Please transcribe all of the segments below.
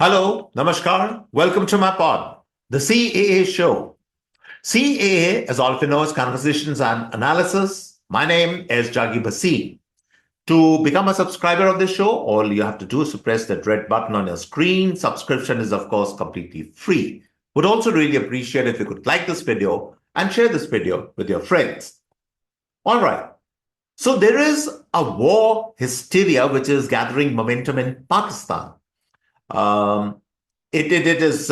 Hello, Namaskar. Welcome to my pod, the CAA Show. CAA, as all of you know, is Conversations and Analysis. My name is Juggi Bhasin. To become a subscriber of this show, all you have to do is to press that red button on your screen. Subscription is, of course, completely free. Would also really appreciate if you could like this video and share this video with your friends. All right. So there is a war hysteria which is gathering momentum in Pakistan. Um, it is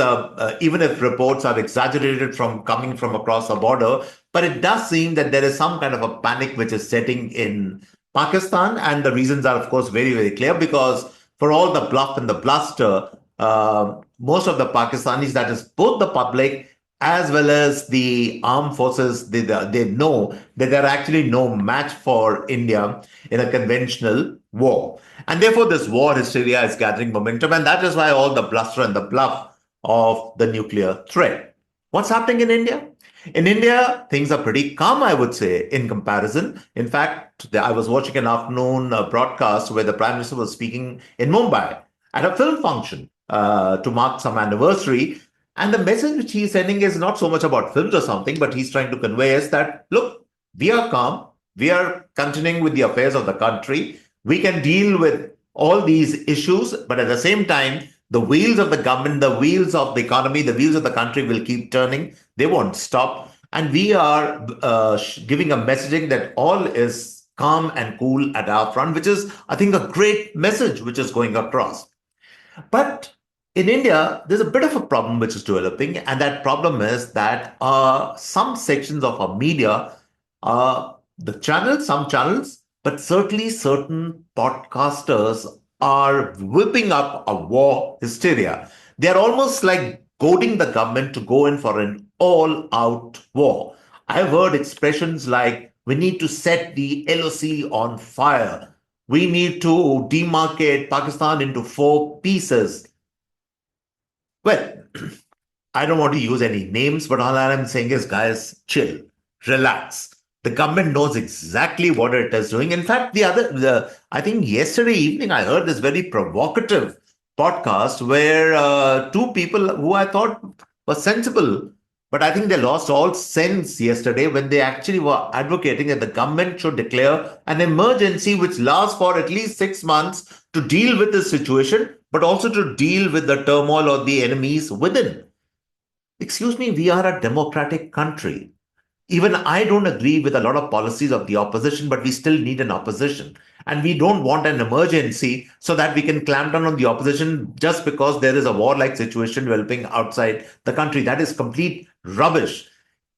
even if reports are exaggerated from coming from across the border, but it does seem that there is some kind of a panic which is setting in Pakistan, and the reasons are, of course, very clear. Because for all the bluff and the bluster, most of the Pakistanis, that is both the public as well as the armed forces, they know that they're actually no match for India in a conventional war. And therefore, this war hysteria is gathering momentum. And that is why all the bluster and the bluff of the nuclear threat. What's happening in India? In India, things are pretty calm, I would say, in comparison. In fact, I was watching an afternoon broadcast where the Prime Minister was speaking in Mumbai at a film function to mark some anniversary. And the message which he's sending is not so much about films or something, but he's trying to convey is that, look, we are calm. We are continuing with the affairs of the country. We can deal with all these issues, but at the same time, the wheels of the government, the wheels of the economy, the wheels of the country will keep turning. They won't stop. And we are giving a messaging that all is calm and cool at our front, which is, I think, a great message which is going across. But in India, there's a bit of a problem which is developing, and that problem is that some sections of our media, some channels, but certainly certain podcasters are whipping up a war hysteria. They're almost like goading the government to go in for an all-out war. I've heard expressions like, we need to set the LOC on fire. We need to demarcate Pakistan into four pieces. Well, I don't want to use any names, but all I'm saying is, guys, chill, relax. The government knows exactly what it is doing. In fact, I think yesterday evening, I heard this very provocative podcast where two people who I thought were sensible, but I think they lost all sense yesterday when they actually were advocating that the government should declare an emergency which lasts for at least 6 months to deal with this situation, but also to deal with the turmoil or the enemies within. Excuse me, we are a democratic country. Even I don't agree with a lot of policies of the opposition, but we still need an opposition. And we don't want an emergency so that we can clamp down on the opposition just because there is a warlike situation developing outside the country. That is complete rubbish.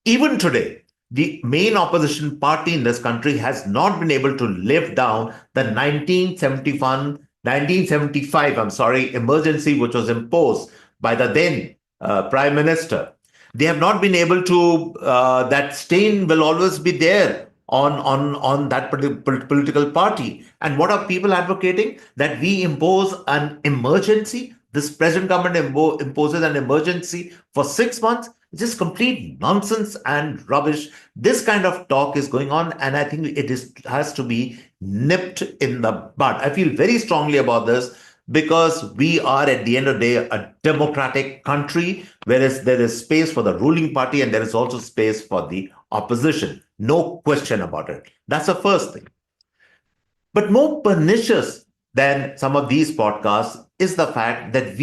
Even today, the main opposition party in this country has not been able to live down the 1975 emergency which was imposed by the then Prime Minister. They have not been able to, that stain will always be there on that political party. And what are people advocating? That we impose an emergency. This present government imposes an emergency for 6 months. It's just complete nonsense and rubbish. This kind of talk is going on, and I think has to be nipped in the bud. I feel very strongly about this because we are, at the end of the day, a democratic country, whereas there is space for the ruling party and there is also space for the opposition. No question about it. That's the first thing. But more pernicious than some of these podcasts is the fact that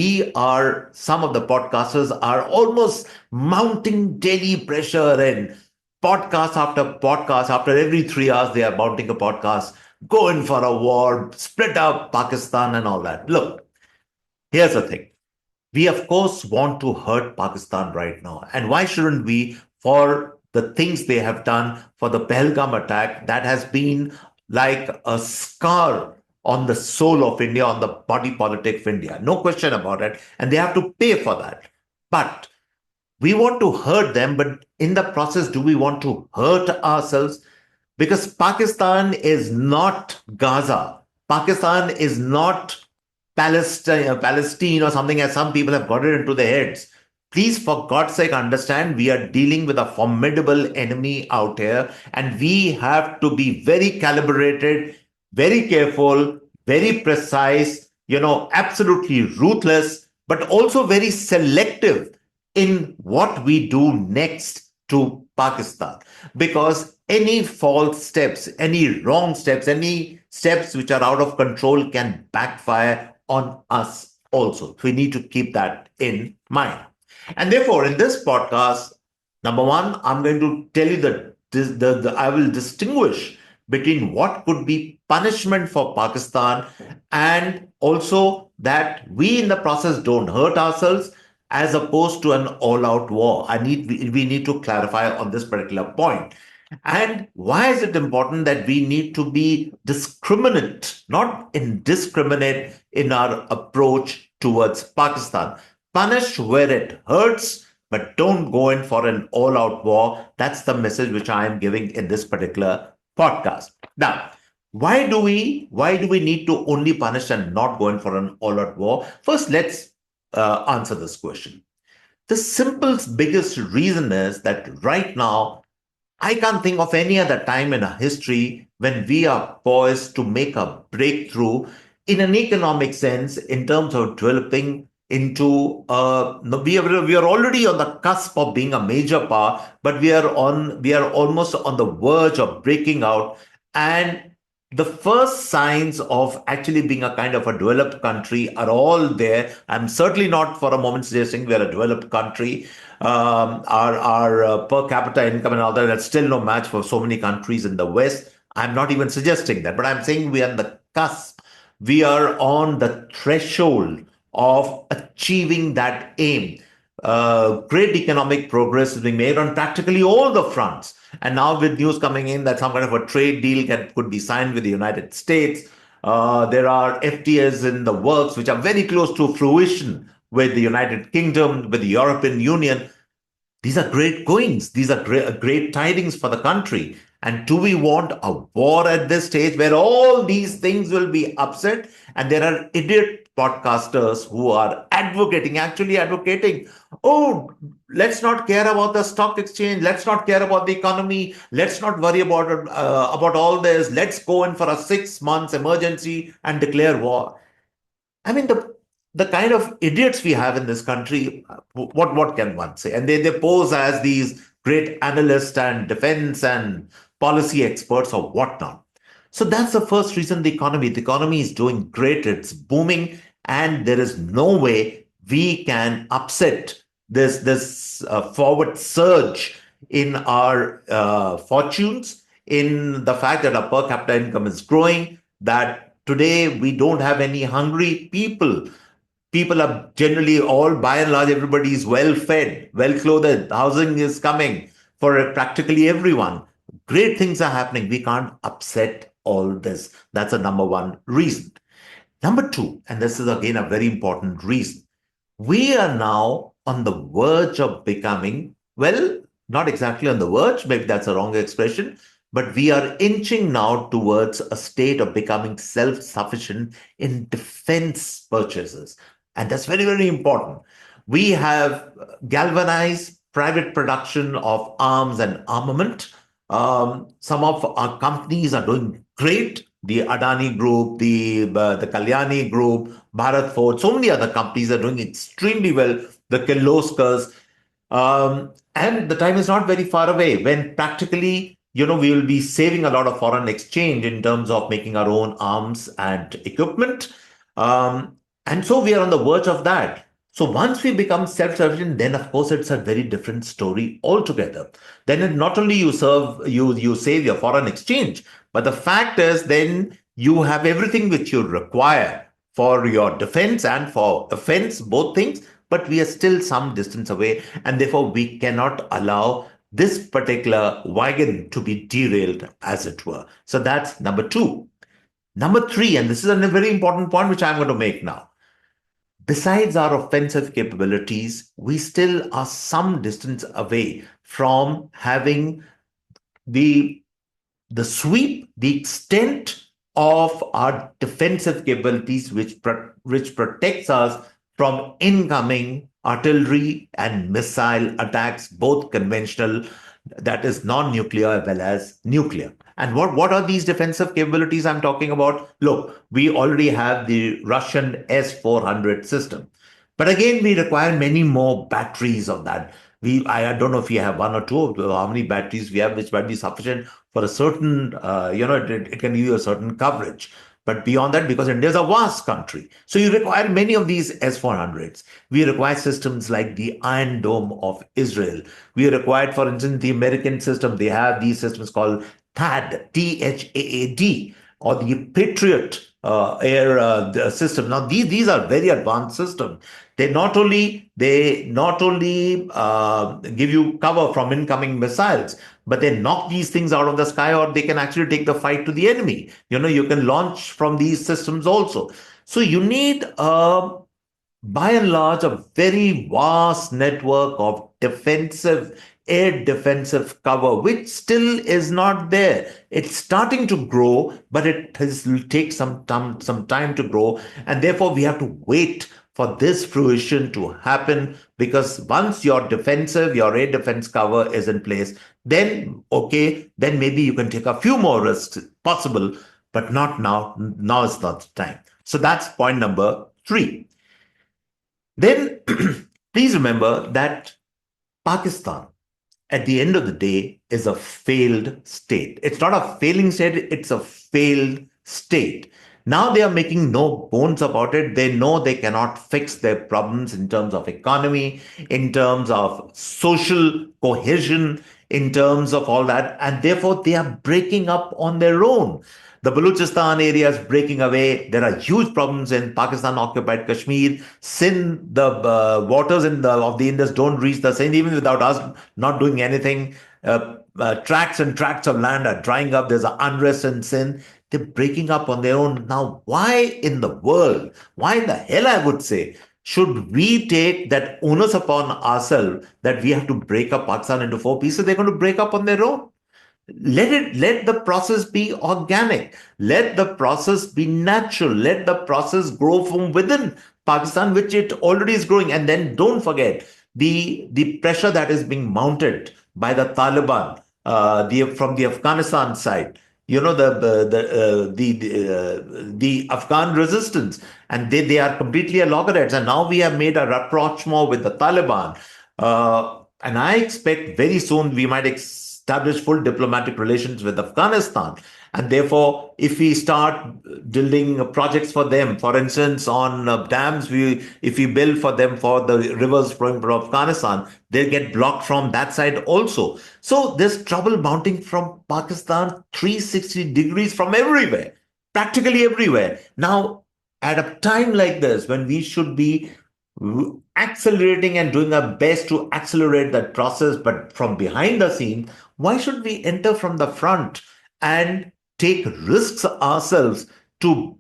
some of the podcasters are almost mounting daily pressure, and podcast after every 3 hours, they are mounting a podcast, go in for a war, split up Pakistan and all that. Look, here's the thing. We, of course, want to hurt Pakistan right now. And why shouldn't we? For the things they have done, for the Pahalgam attack, that has been like a scar on the soul of India, on the body politic of India. No question about it. And they have to pay for that. But we want to hurt them, but in the process, do we want to hurt ourselves? Because Pakistan is not Gaza. Pakistan is not Palestine or something, as some people have got it into their heads. Please, for God's sake, understand we are dealing with a formidable enemy out here, and we have to be very calibrated, very careful, very precise, absolutely ruthless, but also very selective in what we do next to Pakistan. Because any false steps, any wrong steps, any steps which are out of control can backfire on us also. We need to keep that in mind. And therefore, in this podcast, number one, I'm going to tell you that I will distinguish between what could be punishment for Pakistan and also that we in the process don't hurt ourselves as opposed to an all-out war. We need to clarify on this particular point. And why is it important that we need to be discriminate, not indiscriminate in our approach towards Pakistan? Punish where it hurts, but don't go in for an all-out war. That's the message which I am giving in this particular podcast. Now, why do we need to only punish and not go in for an all-out war? First, let's answer this question. The simple biggest reason is that right now I can't think of any other time in our history when we are poised to make a breakthrough in an economic sense in terms of developing into no, we are already on the cusp of being a major power, but we are almost on the verge of breaking out, and the first signs of actually being a kind of a developed country are all there. I'm certainly not for a moment suggesting we're a developed country. Our per capita income and all that, that's still no match for so many countries in the West. I'm not even suggesting that, but I'm saying we are on the cusp. We are on the threshold of achieving that aim. Great economic progress is being made on practically all the fronts. And now with news coming in that some kind of a trade deal could be signed with the United States, there are FTAs in the works which are very close to fruition with the United Kingdom, with the European Union. These are great goings. These are great tidings for the country. And do we want a war at this stage where all these things will be upset? And there are idiot podcasters who are actually advocating, oh, let's not care about the stock exchange. Let's not care about the economy. Let's not worry about all this. Let's go in for a 6 months emergency and declare war. I mean, the kind of idiots we have in this country, what can one say? And they pose as these great analysts and defense and policy experts or whatnot. So that's the first reason the economy. The economy is doing great, it's booming, and there is no way we can upset this forward surge in our fortunes, in the fact that our per capita income is growing, that today we don't have any hungry people. People are generally all, by and large, everybody is well fed, well clothed. Housing is coming for practically everyone. Great things are happening. We can't upset all this. That's a number one reason. Number two, and this is again a very important reason, we are now on the verge of becoming, well, not exactly on the verge, maybe that's a wrong expression, but we are inching now towards a state of becoming self-sufficient in defense purchases. And that's very, very important. We have galvanized private production of arms and armament. Some of our companies are doing great. The Adani Group, the Kalyani Group, Bharat Forge, so many other companies are doing extremely well. The Kirloskar's. And the time is not very far away when practically, we will be saving a lot of foreign exchange in terms of making our own arms and equipment. And so we are on the verge of that. So once we become self-sufficient, then of course it's a very different story altogether. Then not only you save your foreign exchange, but the fact is then you have everything which you require for your defense and for offense, both things, but we are still some distance away, and therefore we cannot allow this particular wagon to be derailed, as it were. So that's number two. Number three, and this is a very important point which I'm going to make now. Besides our offensive capabilities, we still are some distance away from having the sweep, the extent of our defensive capabilities, which protects us from incoming artillery and missile attacks, both conventional, that is non-nuclear, as well as nuclear. And what are these defensive capabilities I'm talking about? Look, we already have the Russian S-400 system. But again, we require many more batteries of that. I don't know if we have one or two, how many batteries we have, which might be sufficient for a certain, it can give you a certain coverage. But beyond that, because India is a vast country, so you require many of these S-400s. We require systems like the Iron Dome of Israel. We required, for instance, the American system. They have these systems called THAAD, THAAD, or the Patriot air the system. Now, these are very advanced systems. They not only give you cover from incoming missiles, but they knock these things out of the sky, or they can actually take the fight to the enemy. You can launch from these systems also. So you need by and large, a very vast network of air defensive cover, which still is not there. It's starting to grow, but will take some time to grow. And therefore, we have to wait for this fruition to happen, because once your air defense cover is in place, then okay, then maybe you can take a few more risks possible, but not now. Now is not the time. So that's point number three. Then please remember that Pakistan, at the end of the day, is a failed state. It's not a failing state, it's a failed state. Now they are making no bones about it. They know they cannot fix their problems in terms of economy, in terms of social cohesion, in terms of all that. And therefore, they are breaking up on their own. The Balochistan area is breaking away. There are huge problems in Pakistan-occupied Kashmir. Sindh, the waters of the Indus don't reach the Sindh, even without us not doing anything. Tracts and tracts of land are drying up. There's an unrest in Sindh. They're breaking up on their own. Now, why in the world, why in the hell, I would say, should we take that onus upon ourselves that we have to break up Pakistan into four pieces? They're going to break up on their own. Let the process be organic. Let the process be natural. Let the process grow from within Pakistan, which it already is growing. And then don't forget the pressure that is being mounted by the Taliban, from the Afghanistan side. The Afghan resistance, and they are completely at loggerheads. And now we have made a rapprochement with the Taliban, and I expect very soon we might establish full diplomatic relations with Afghanistan. And therefore, if we start building projects for them, for instance, on dams, if we build for them for the rivers flowing from Afghanistan, they get blocked from that side also. So there's trouble mounting from Pakistan 360 degrees from everywhere, practically everywhere. Now, at a time like this, when we should be accelerating and doing our best to accelerate that process, but from behind the scenes, why should we enter from the front and take risks ourselves to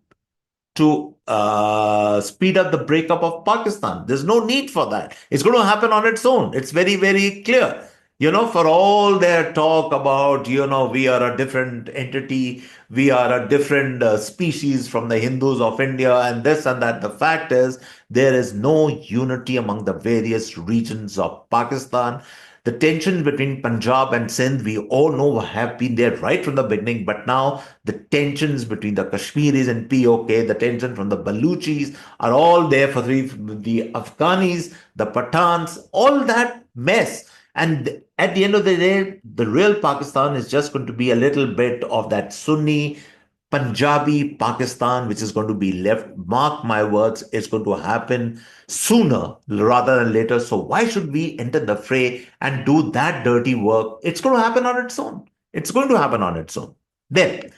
speed up the breakup of Pakistan? There's no need for that. It's going to happen on its own. It's very, very clear. For all their talk about, we are a different entity, we are a different species from the Hindus of India, and this and that. The fact is, there is no unity among the various regions of Pakistan. The tensions between Punjab and Sindh, we all know, have been there right from the beginning. But now the tensions between the Kashmiris and POK, the tension from the Baluchis are all there for the Afghanis, the Pathans, all that mess. And at the end of the day, the real Pakistan is just going to be a little bit of that Sunni Punjabi Pakistan, which is going to be left. Mark my words, it's going to happen sooner rather than later. So why should we enter the fray and do that dirty work? It's going to happen on its own. It's going to happen on its own. Then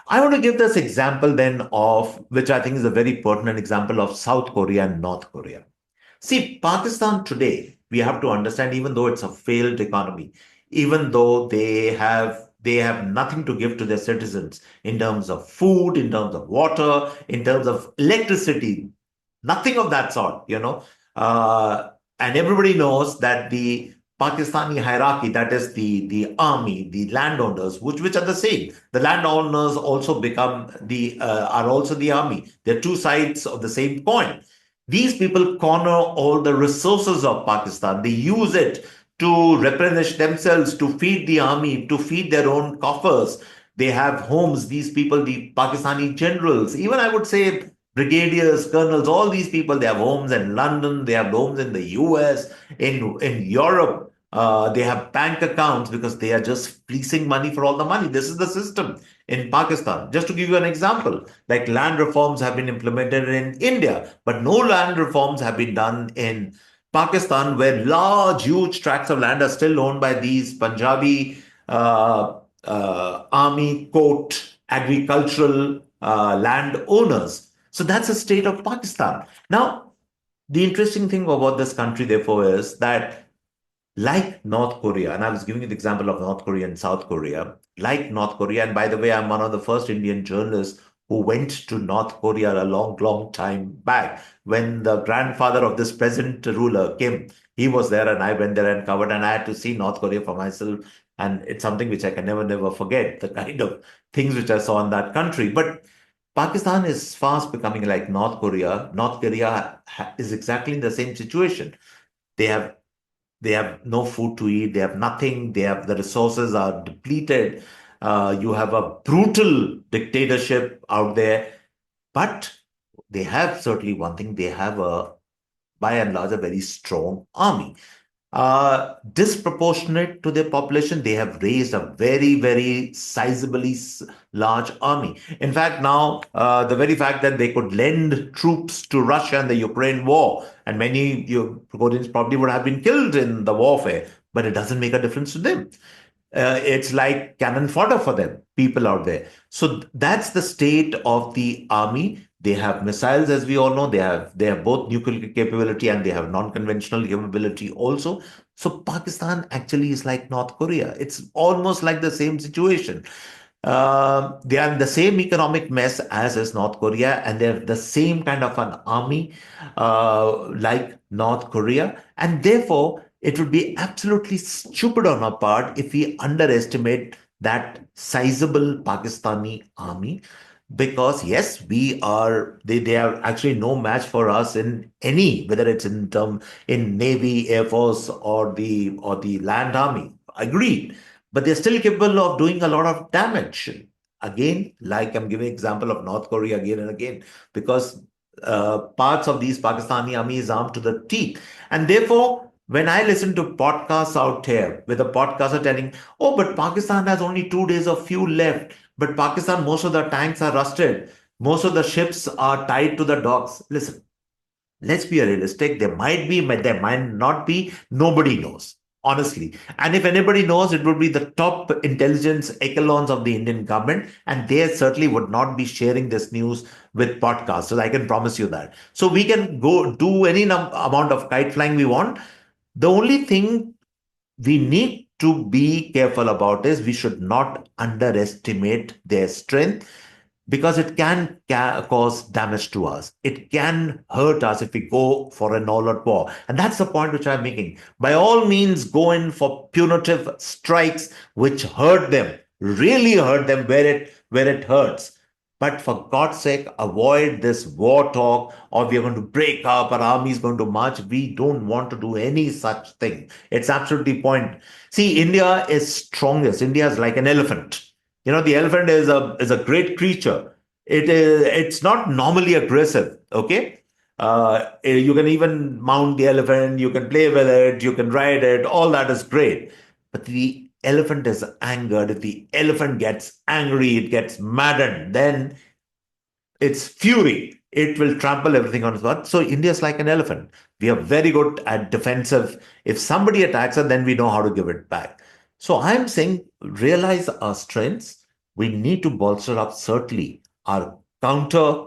I want to give this example then of, which I think is a very pertinent example, of South Korea and North Korea. See, Pakistan today, we have to understand, even though it's a failed economy, even though they have nothing to give to their citizens in terms of food, in terms of water, in terms of electricity, nothing of that sort. And everybody knows that the Pakistani hierarchy, that is the army, the landowners, which are the same. The landowners also are also the army. They're two sides of the same coin. These people corner all the resources of Pakistan. They use it to replenish themselves, to feed the army, to feed their own coffers. They have homes, these people, the Pakistani generals, even I would say brigadiers, colonels, all these people, they have homes in London, they have homes in the US, in Europe. They have bank accounts because they are just fleecing money for all the money. This is the system in Pakistan. Just to give you an example, like land reforms have been implemented in India, but no land reforms have been done in Pakistan, where large, huge tracts of land are still owned by these Punjabi army, court, agricultural land owners. So that's the state of Pakistan. Now, the interesting thing about this country, therefore, is that like North Korea, and I was giving you the example of North Korea and South Korea, like North Korea, and by the way, I'm one of the first Indian journalists who went to North Korea a long, long time back. When the grandfather of this present ruler came, he was there, and I went there and covered, and I had to see North Korea for myself. And it's something which I can never, never forget, the kind of things which I saw in that country. But Pakistan is fast becoming like North Korea. North Korea is exactly in the same situation. They have they have no food to eat. They have nothing. They have the resources are depleted. You have a brutal dictatorship out there, but they have certainly one thing. They have by and large, a very strong army. Disproportionate to their population, they have raised a very, very sizably large army. In fact, now the very fact that they could lend troops to Russia in the Ukraine war, and many Koreans probably would have been killed in the warfare, but it doesn't make a difference to them. It's like cannon fodder for them, people out there. So that's the state of the army. They have missiles, as we all know. They have both nuclear capability and they have non-conventional capability also. So Pakistan actually is like North Korea. It's almost like the same situation. They are in the same economic mess as is North Korea, and they have the same kind of an army like North Korea. And therefore, it would be absolutely stupid on our part if we underestimate that sizable Pakistani army. Because yes, they are actually no match for us in any, whether it's in Navy, Air Force, or the land army. Agreed, but they're still capable of doing a lot of damage. Again, like I'm giving example of North Korea again and again, because parts of these Pakistani army is armed to the teeth. And therefore, when I listen to podcasts out here, with a podcaster telling, oh, but Pakistan has only 2 days of fuel left, but Pakistan, most of the tanks are rusted, most of the ships are tied to the docks. Listen, let's be realistic. There might be, there might not be. Nobody knows, honestly. And if anybody knows, it would be the top intelligence echelons of the Indian government, and they certainly would not be sharing this news with podcasts. So I can promise you that. So we can go do any amount of kite flying we want. The only thing we need to be careful about is we should not underestimate their strength, because it can cause damage to us. It can hurt us if we go for an all-out war. And that's the point which I'm making. By all means, go in for punitive strikes which hurt them, really hurt them where it hurts. But for God's sake, avoid this war talk, or we are going to break up, our army is going to march. We don't want to do any such thing. It's absolutely point. See, India is strongest. India is like an elephant. The elephant is a great creature. It's not normally aggressive. Okay, you can even mount the elephant. You can play with it. You can ride it. All that is great. But the elephant is angered. If the elephant gets angry, it gets maddened. Then it's fury. It will trample everything on its path. So India is like an elephant. We are very good at defensive. If somebody attacks us, then we know how to give it back. So I'm saying realize our strengths. We need to bolster up certainly our counter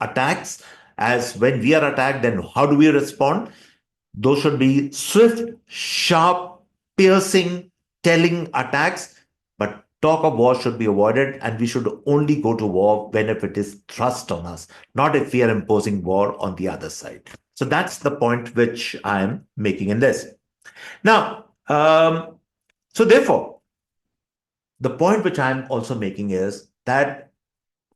attacks. As when we are attacked, then how do we respond? Those should be swift, sharp, piercing, telling attacks. But talk of war should be avoided, and we should only go to war when if it is thrust on us, not if we are imposing war on the other side. So that's the point which I am making in this. Now, so therefore, the point which I'm also making is that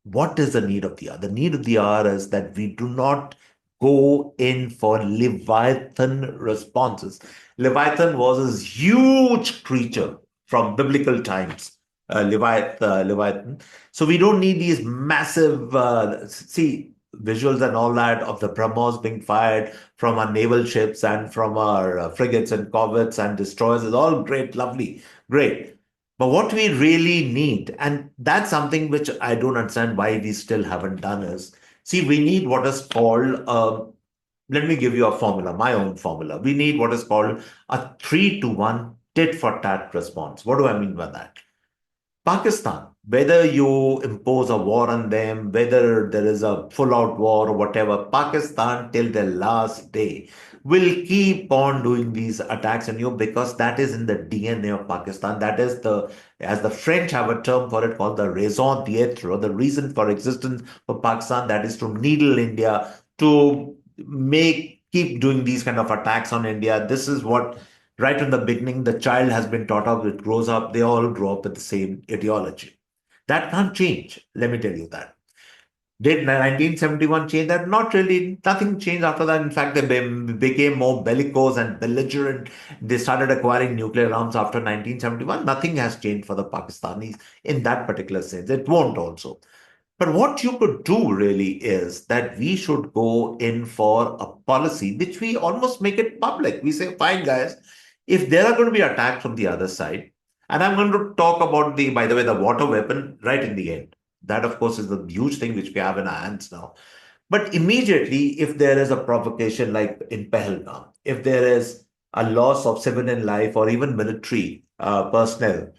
what is the need of the hour? The need of the hour is that we do not go in for Leviathan responses. Leviathan was this huge creature from biblical times. Leviathan. So we don't need these massive, visuals and all that of the BrahMos being fired from our naval ships and from our frigates and corvettes and destroyers is all great, lovely, great. But what we really need, and that's something which I don't understand why we still haven't done is, see, we need what is called, let me give you a formula, my own formula. We need what is called a 3-to-1 tit for tat response. What do I mean by that? Pakistan, whether you impose a war on them, whether there is a full out war or whatever, Pakistan till their last day will keep on doing these attacks on you because that is in the DNA of Pakistan. That is as the French have a term for it called the raison d'etre, or the reason for existence for Pakistan, that is to needle India, to keep doing these kind of attacks on India. This is what right from the beginning, the child has been taught up, it grows up, they all grow up with the same ideology. That can't change, let me tell you that. Did 1971 change that? Not really. Nothing changed after that. In fact, they became more bellicose and belligerent. They started acquiring nuclear arms after 1971. Nothing has changed for the Pakistanis in that particular sense. It won't also. But what you could do really is that we should go in for a policy which we almost make it public. We say, fine, guys, if there are going to be attacks from the other side, and I'm going to talk about by the way, the water weapon right in the end. That, of course, is the huge thing which we have in our hands now. But immediately, if there is a provocation like in Pahalgam, if there is a loss of civilian life or even military personnel,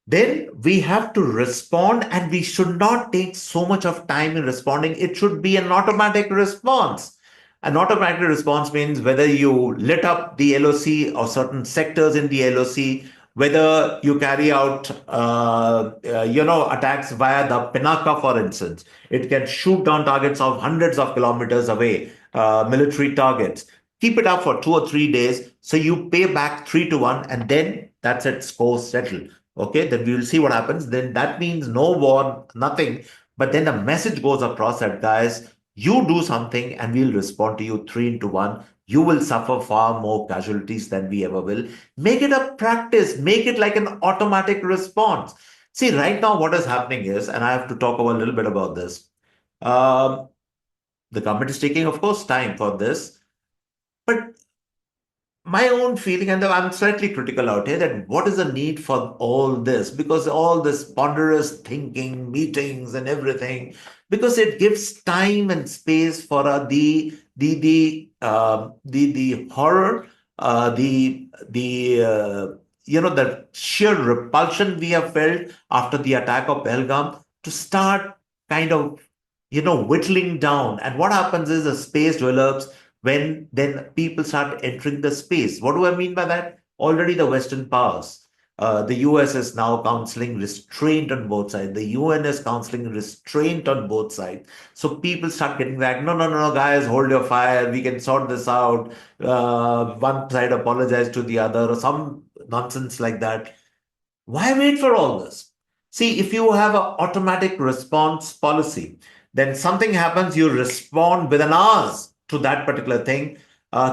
then we have to respond, and we should not take so much of time in responding. It should be an automatic response. An automatic response means whether you lit up the LOC or certain sectors in the LOC, whether you carry out attacks via the Pinaka, for instance. It can shoot down targets of hundreds of kilometers away, military targets. Keep it up for 2 or 3 days, so you pay back 3-to-1, and then that's it, score settled. Okay, then we will see what happens. Then that means no war, nothing. But then the message goes across that, guys, you do something and we'll respond to you 3-to-1. You will suffer far more casualties than we ever will. Make it a practice, make it like an automatic response. See, right now, what is happening is, and I have to talk a little bit about this. Um, the government is taking, of course, time for this. But my own feeling, and I'm slightly critical out here, that what is the need for all this? Because all this ponderous thinking, meetings, and everything, because it gives time and space for the horror, the sheer repulsion we have felt after the attack of Pahalgam to start kind of whittling down. And what happens is a space develops when then people start entering the space. What do I mean by that? Already the Western powers, the US is now counseling restraint on both sides. The UN is counseling restraint on both sides. So people start getting back, no, no, no, no, guys, hold your fire. We can sort this out. One side apologize to the other, or some nonsense like that. Why wait for all this? See, if you have an automatic response policy, then something happens, you respond within hours to that particular thing.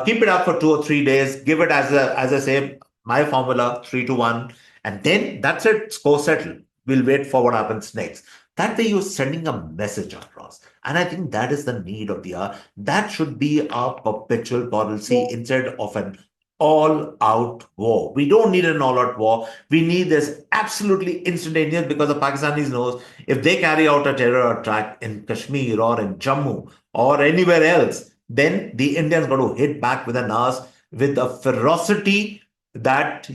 Keep it up for 2 or 3 days. Give it as I say, my formula 3-to-1, and then that's it. Score settled. We'll wait for what happens next. That way, you're sending a message across, and I think that is the need of the hour. That should be our perpetual policy instead of an all-out war. We don't need an all-out war. We need this absolutely instantaneous, because the Pakistanis knows if they carry out a terror attack in Kashmir or in Jammu or anywhere else, then the Indians got to hit back with an ass with a ferocity that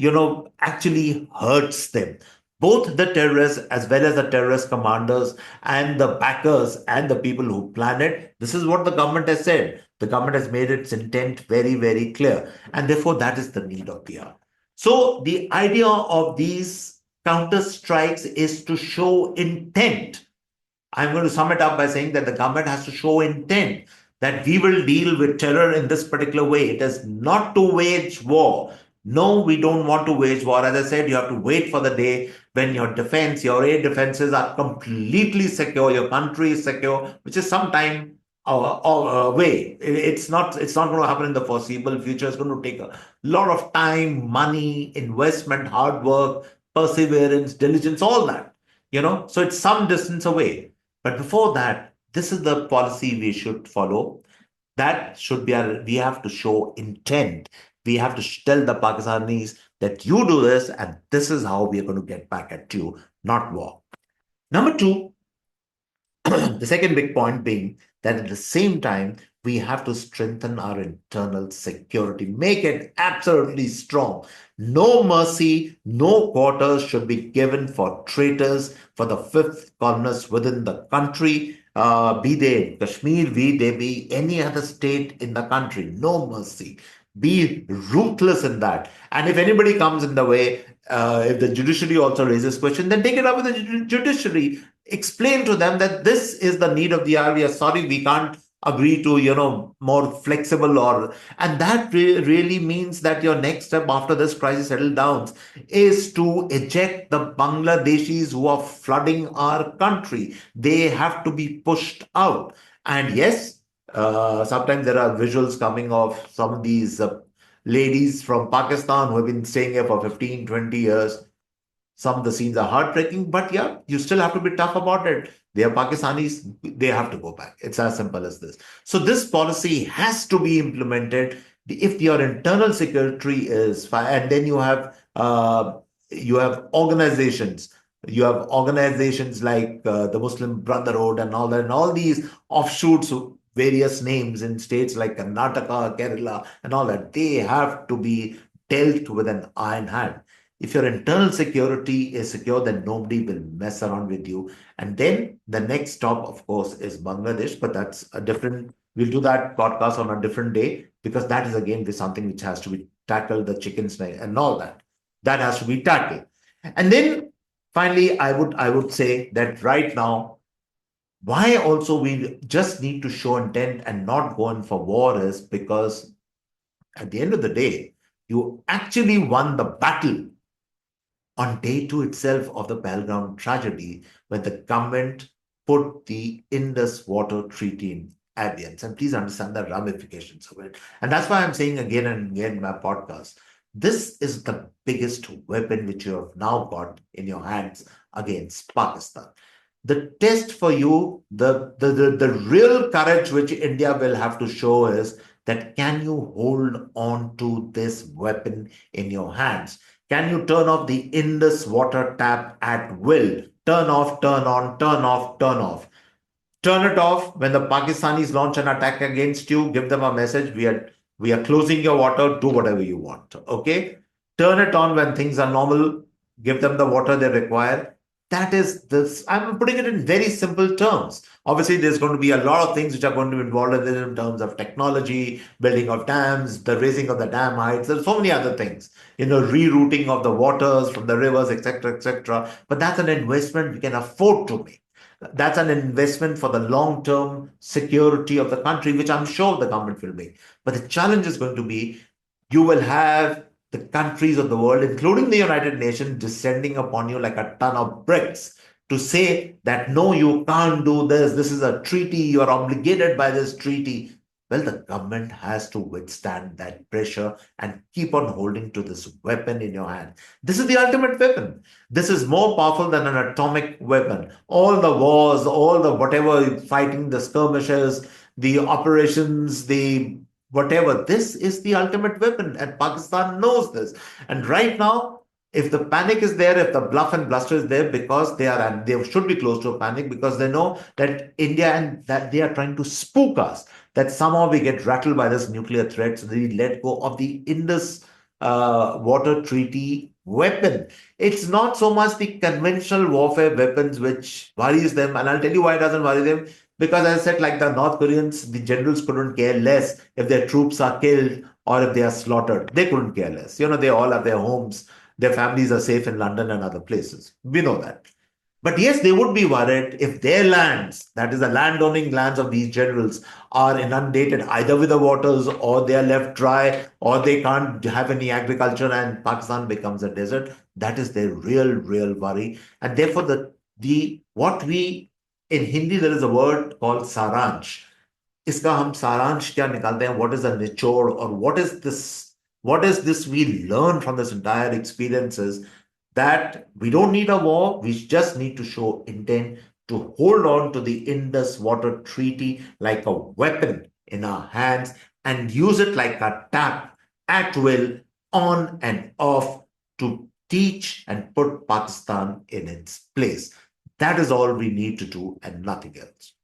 actually hurts them. Both the terrorists as well as the terrorist commanders and the backers and the people who plan it. This is what the government has said. The government has made its intent very, very clear. And therefore, that is the need of the hour. So the idea of these counter strikes is to show intent. I'm going to sum it up by saying that the government has to show intent that we will deal with terror in this particular way. It is not to wage war. No, we don't want to wage war. As I said, you have to wait for the day when your defense, your air defenses are completely secure, your country is secure, which is some time away. It's not going to happen in the foreseeable future. It's going to take a lot of time, money, investment, hard work, perseverance, diligence, all that. So it's some distance away. But before that, this is the policy we should follow. That should be our, we have to show intent. We have to tell the Pakistanis that you do this and this is how we are going to get back at you, not war. Number two, the second big point being that at the same time, we have to strengthen our internal security, make it absolutely strong. No mercy, no quarters should be given for traitors, for the fifth columnists within the country, be they Kashmir, be they be any other state in the country. No mercy. Be ruthless in that. And if anybody comes in the way, if the judiciary also raises question, then take it up with the judiciary. Explain to them that this is the need of the hour. We are sorry, we can't agree to more flexible, or and that really means that your next step after this crisis settles down is to eject the Bangladeshis who are flooding our country. They have to be pushed out. And yes, sometimes there are visuals coming of some of these ladies from Pakistan who have been staying here for 15, 20 years. Some of the scenes are heartbreaking, but yeah, you still have to be tough about it. They are Pakistanis, they have to go back. It's as simple as this. So this policy has to be implemented. If your internal security is fine, and then you have organizations. You have organizations like the Muslim Brotherhood and all that, and all these offshoots, various names in states like Karnataka, Kerala, and all that. They have to be dealt with an iron hand. If your internal security is secure, then nobody will mess around with you. And then the next stop, of course, is Bangladesh, but that's a different, we'll do that podcast on a different day, because that is again something which has to be tackled, the chickens and all that. That has to be tackled. And then finally, I would say that right now, why also we just need to show intent and not go in for war is because at the end of the day, you actually won the battle on day two itself of the Pahalgam tragedy, when the government put the Indus Water Treaty in abeyance. And please understand the ramifications of it. And that's why I'm saying again and again in my podcast, this is the biggest weapon which you have now got in your hands against Pakistan. The test for you, the real courage which India will have to show is that can you hold on to this weapon in your hands? Can you turn off the Indus water tap at will? Turn off, turn on, turn off, turn off. Turn it off when the Pakistanis launch an attack against you. Give them a message. We are closing your water. Do whatever you want. Okay. Turn it on when things are normal. Give them the water they require. That is this. I'm putting it in very simple terms. Obviously, there's going to be a lot of things which are going to be involved in terms of technology, building of dams, the raising of the dam heights. There's so many other things, rerouting of the waters from the rivers, etc., etc. But that's an investment we can afford to make. That's an investment for the long-term security of the country, which I'm sure the government will make. But the challenge is going to be, you will have the countries of the world, including the United Nations, descending upon you like a ton of bricks to say that, no, you can't do this. This is a treaty. You are obligated by this treaty. Well, the government has to withstand that pressure and keep on holding to this weapon in your hand. This is the ultimate weapon. This is more powerful than an atomic weapon. All the wars, all the whatever fighting, the skirmishes, the operations, the whatever, this is the ultimate weapon. And Pakistan knows this. And right now, if the panic is there, if the bluff and bluster is there, because and they should be close to a panic, because they know that India and that they are trying to spook us, that somehow we get rattled by this nuclear threat, so we let go of the Indus Water Treaty weapon. It's not so much the conventional warfare weapons which worries them, and I'll tell you why it doesn't worry them. Because as I said, like the North Koreans, the generals couldn't care less if their troops are killed or if they are slaughtered. They couldn't care less. They all have their homes. Their families are safe in London and other places. We know that. But yes, they would be worried if their lands, that is the landowning lands of these generals, are inundated either with the waters, or they are left dry, or they can't have any agriculture and Pakistan becomes a desert. That is their real worry. And therefore, what we in Hindi, there is a word called saransh. इसका हम सारांश क्या निकालते हैं? What is the निचोड़, or what is this we learn from this entire experiences, that we don't need a war, we just need to show intent to hold on to the Indus Water Treaty like a weapon in our hands and use it like a tap at will, on and off, to teach and put Pakistan in its place. That is all we need to do and nothing else.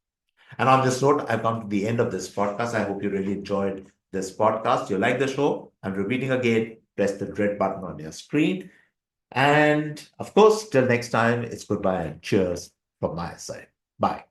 And on this note, I've come to the end of this podcast. I hope you really enjoyed this podcast. You like the show? I'm repeating again, press the red button on your screen. And of course, till next time, it's goodbye and cheers from my side. Bye.